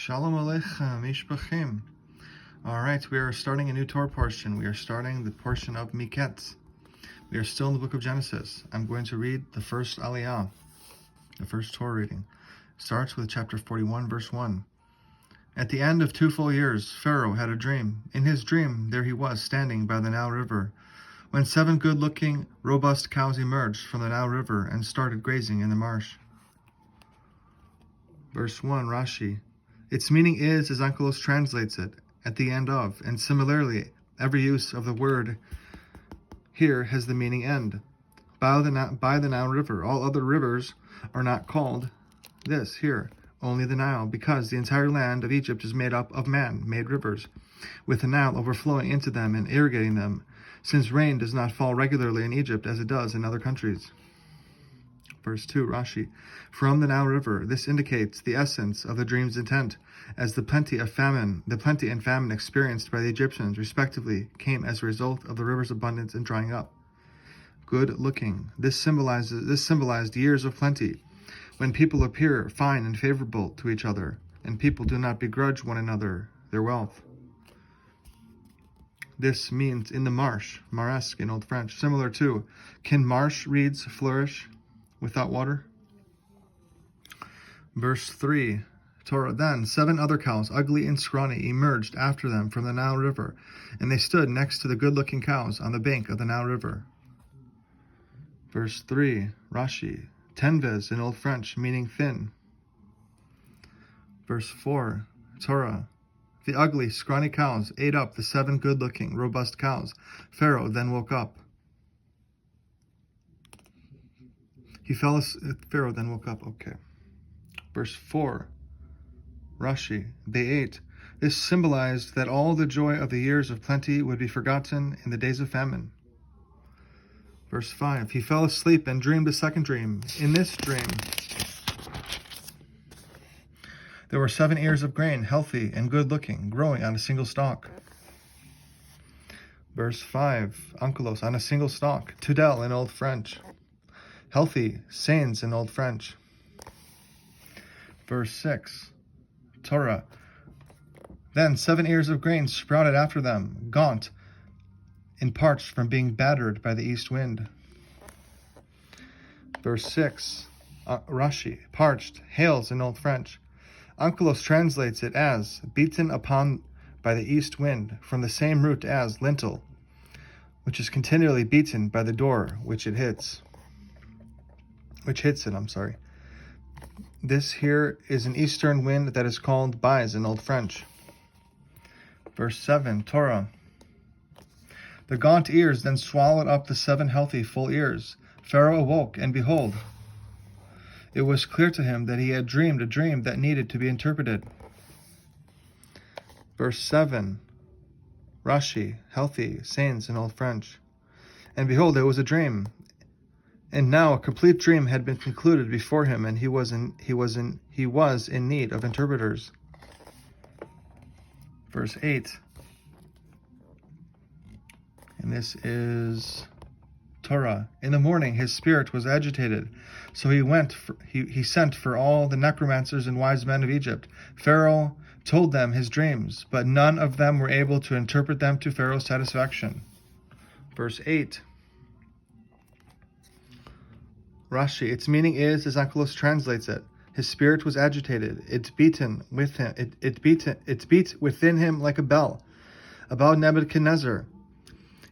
Shalom Aleichem, Mishpachim. All right, we are starting a new Torah portion. We are starting the portion of Mikeitz. We are still in the book of Genesis. I'm going to read the first Aliyah, the first Torah reading. Starts with chapter 41, verse 1. At the end of 2 full years, Pharaoh had a dream. In his dream, there he was, standing by the Nile River, when 7 good-looking, robust cows emerged from the Nile River and started grazing in the marsh. Verse 1, Rashi. Its meaning is, as Onkelos translates it, at the end of, and similarly, every use of the word here has the meaning end. By the Nile River, all other rivers are not called this here, only the Nile, because the entire land of Egypt is made up of man-made rivers, with the Nile overflowing into them and irrigating them, since rain does not fall regularly in Egypt as it does in other countries. Verse 2, Rashi. From the Nile River, this indicates the essence of the dream's intent, as the plenty and famine experienced by the Egyptians, respectively, came as a result of the river's abundance and drying up. Good looking. This symbolized years of plenty, when people appear fine and favorable to each other, and people do not begrudge one another their wealth. This means in the marsh, maresque in Old French, similar to, can marsh reeds flourish without water? Verse 3, Torah. Then 7 other cows, ugly and scrawny, emerged after them from the Nile River, and they stood next to the good-looking cows on the bank of the Nile River. Verse 3, Rashi. Tenvez in Old French, meaning thin. Verse 4, Torah. The ugly, scrawny cows ate up the 7 good-looking, robust cows. Pharaoh then woke up. Pharaoh then woke up. Okay. Verse 4, Rashi. They ate. This symbolized that all the joy of the years of plenty would be forgotten in the days of famine. Verse 5, he fell asleep and dreamed a second dream. In this dream, there were 7 ears of grain, healthy and good-looking, growing on a single stalk. Verse 5, Onkelos, on a single stalk. Tudel in Old French. Healthy, sains in Old French. Verse 6, Torah. Then 7 ears of grain sprouted after them, gaunt and parched from being battered by the east wind. Verse 6, Rashi. Parched, hails in Old French. Onkelos translates it as beaten upon by the east wind, from the same root as lintel, which is continually beaten by the door which hits it. This here is an eastern wind that is called bise in Old French. Verse 7, Torah. The gaunt ears then swallowed up the 7 healthy full ears. Pharaoh awoke, and behold, it was clear to him that he had dreamed a dream that needed to be interpreted. Verse 7, Rashi. Healthy, sains in Old French. And behold, it was a dream. And now a complete dream had been concluded before him, and he was in need of interpreters. Verse 8. And this is Torah. In the morning his spirit was agitated, so he sent for all the necromancers and wise men of Egypt. Pharaoh told them his dreams, but none of them were able to interpret them to Pharaoh's satisfaction. Verse 8. Rashi. Its meaning is, as Onkelos translates it, his spirit was agitated. It beat within him like a bell. About Nebuchadnezzar,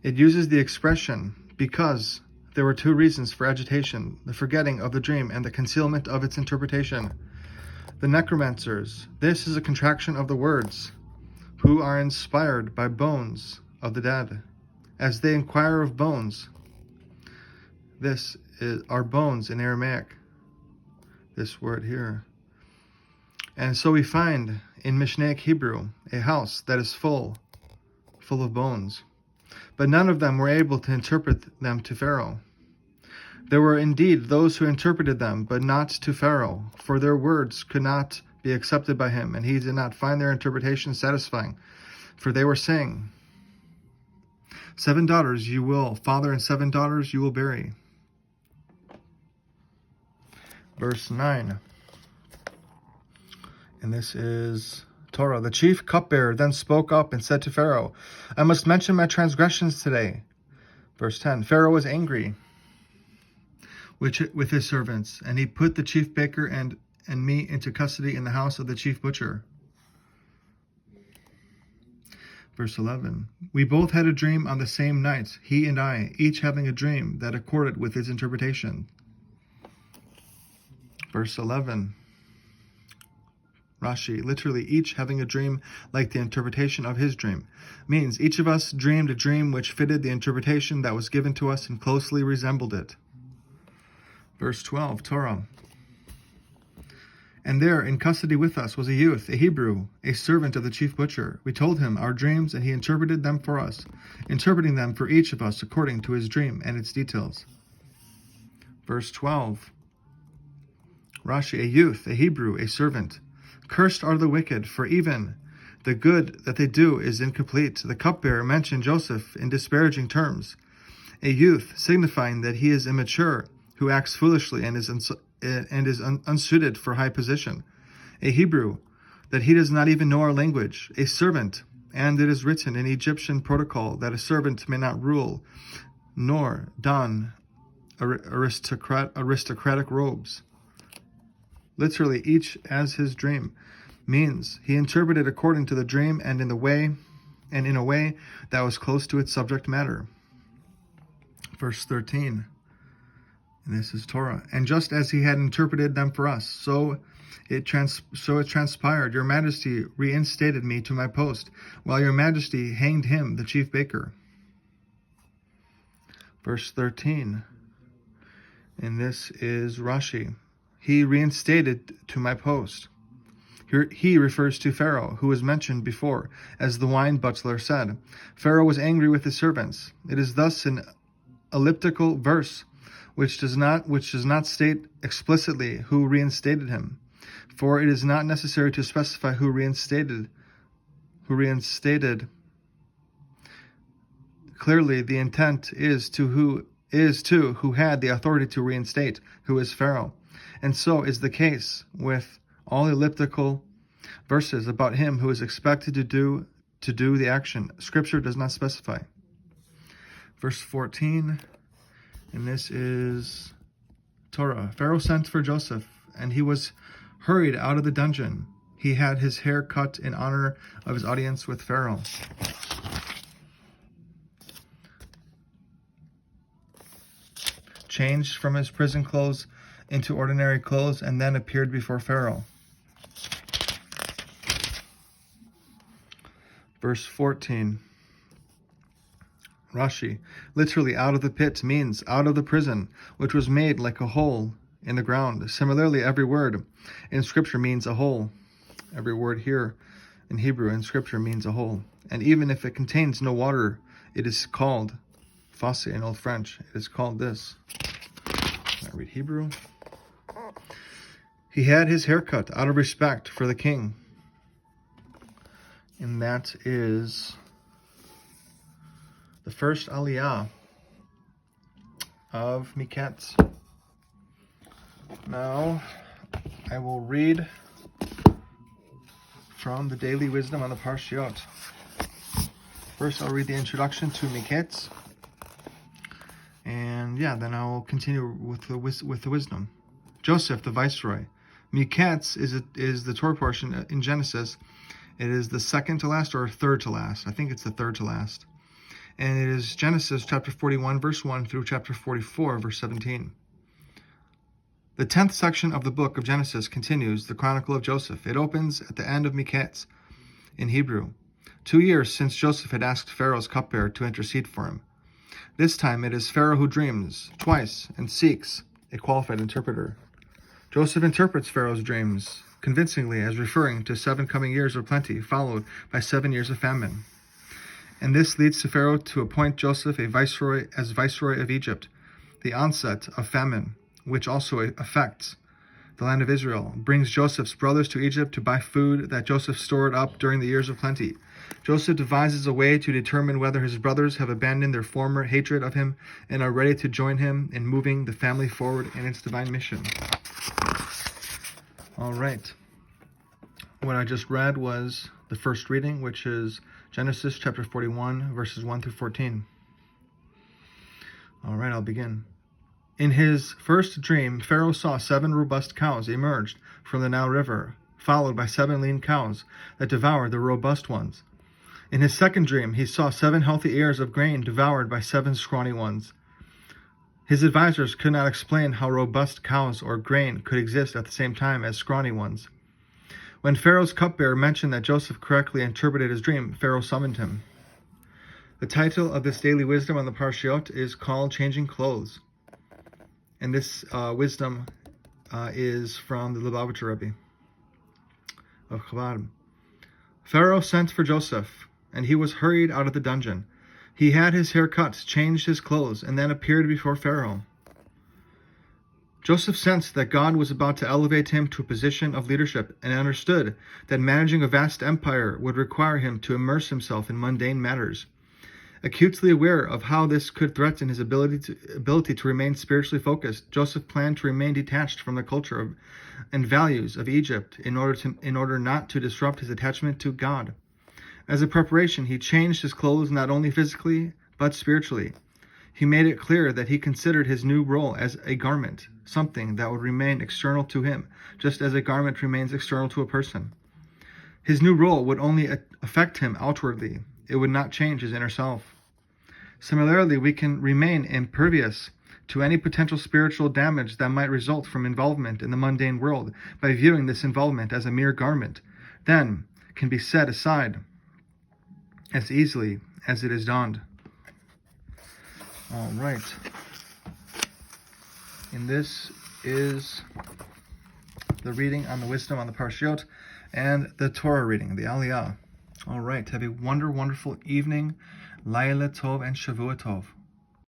it uses the expression because there were 2 reasons for agitation: the forgetting of the dream and the concealment of its interpretation. The necromancers. This is a contraction of the words, who are inspired by bones of the dead, as they inquire of bones. This are bones in Aramaic, this word here. And so we find in Mishnaic Hebrew a house that is full of bones. But none of them were able to interpret them to Pharaoh. There were indeed those who interpreted them, but not to Pharaoh, for their words could not be accepted by him, and he did not find their interpretation satisfying. For they were saying, 7 daughters you will father, and 7 daughters you will bury. Verse 9. And this is Torah. The chief cupbearer then spoke up and said to Pharaoh, I must mention my transgressions today. Verse 10, Pharaoh was angry with his servants, and he put the chief baker and me into custody in the house of the chief butcher. Verse 11, we both had a dream on the same night, he and I, each having a dream that accorded with his interpretation. Verse 11, Rashi, literally each having a dream like the interpretation of his dream, means each of us dreamed a dream which fitted the interpretation that was given to us and closely resembled it. Verse 12, Torah. And there in custody with us was a youth, a Hebrew, a servant of the chief butcher. We told him our dreams, and he interpreted them for us, interpreting them for each of us according to his dream and its details. Verse 12, Rashi, a youth, a Hebrew, a servant. Cursed are the wicked, for even the good that they do is incomplete. The cupbearer mentioned Joseph in disparaging terms. A youth, signifying that he is immature, who acts foolishly and is unsuited for high position. A Hebrew, that he does not even know our language. A servant, and it is written in Egyptian protocol that a servant may not rule, nor don aristocratic robes. Literally, each as his dream, means he interpreted according to the dream and in a way that was close to its subject matter. Verse 13. And this is Torah. And just as he had interpreted them for us, so it transpired. Your Majesty reinstated me to my post, while your Majesty hanged him, the chief baker. Verse 13. And this is Rashi. He reinstated to my post. Here he refers to Pharaoh, who was mentioned before, as the wine butler said. Pharaoh was angry with his servants. It is thus an elliptical verse, which does not state explicitly who reinstated him, for it is not necessary to specify who reinstated. Clearly, the intent is to who had the authority to reinstate, who is Pharaoh, and so is the case with all elliptical verses about him who is expected to do the action. Scripture does not specify. Verse 14. And this is Torah. Pharaoh sent for Joseph, and he was hurried out of the dungeon. He had his hair cut in honor of his audience with Pharaoh. Changed from his prison clothes into ordinary clothes, and then appeared before Pharaoh. Verse 14. Rashi, literally out of the pit, means out of the prison, which was made like a hole in the ground. Similarly, every word in Scripture means a hole. Every word here in Hebrew in Scripture means a hole. And even if it contains no water, it is called fosse in Old French. It is called this. I read Hebrew. He had his hair cut out of respect for the king. And that is the first Aliyah of Mikeitz. Now, I will read from the Daily Wisdom on the Parshiot. First, I'll read the introduction to Mikeitz, and then I'll continue with the wisdom. Joseph, the viceroy. Mikeitz is the Torah portion in Genesis. It is the second to last or third to last. I think it's the third to last. And it is Genesis chapter 41, verse 1 through chapter 44, verse 17. The 10th section of the book of Genesis continues the chronicle of Joseph. It opens at the end of Mikeitz in Hebrew. 2 years since Joseph had asked Pharaoh's cupbearer to intercede for him. This time it is Pharaoh who dreams twice and seeks a qualified interpreter. Joseph interprets Pharaoh's dreams convincingly as referring to 7 coming years of plenty, followed by 7 years of famine. And this leads to Pharaoh to appoint Joseph as viceroy of Egypt. The onset of famine, which also affects the land of Israel, brings Joseph's brothers to Egypt to buy food that Joseph stored up during the years of plenty. Joseph devises a way to determine whether his brothers have abandoned their former hatred of him and are ready to join him in moving the family forward in its divine mission. All right. What I just read was the first reading, which is Genesis chapter 41, verses 1 through 14. All right, I'll begin. In his first dream, Pharaoh saw 7 robust cows emerged from the Nile River, followed by 7 lean cows that devoured the robust ones. In his second dream, he saw 7 healthy ears of grain devoured by 7 scrawny ones. His advisors could not explain how robust cows or grain could exist at the same time as scrawny ones. When Pharaoh's cupbearer mentioned that Joseph correctly interpreted his dream, Pharaoh summoned him. The title of this daily wisdom on the Parshiot is called Changing Clothes. And this wisdom is from the Lubavitcher Rebbe of Chabad. Pharaoh sent for Joseph, and he was hurried out of the dungeon. He had his hair cut, changed his clothes, and then appeared before Pharaoh. Joseph sensed that God was about to elevate him to a position of leadership and understood that managing a vast empire would require him to immerse himself in mundane matters. Acutely aware of how this could threaten his ability to remain spiritually focused, Joseph planned to remain detached from the culture and values of Egypt in order not to disrupt his attachment to God. As a preparation, he changed his clothes not only physically, but spiritually. He made it clear that he considered his new role as a garment, something that would remain external to him, just as a garment remains external to a person. His new role would only affect him outwardly. It would not change his inner self. Similarly, we can remain impervious to any potential spiritual damage that might result from involvement in the mundane world by viewing this involvement as a mere garment, then can be set aside as easily as it is donned. All right. And this is the reading on the wisdom on the Parshiot and the Torah reading, the Aliyah. All right. Have a wonderful evening. Laila Tov and Shavua Tov.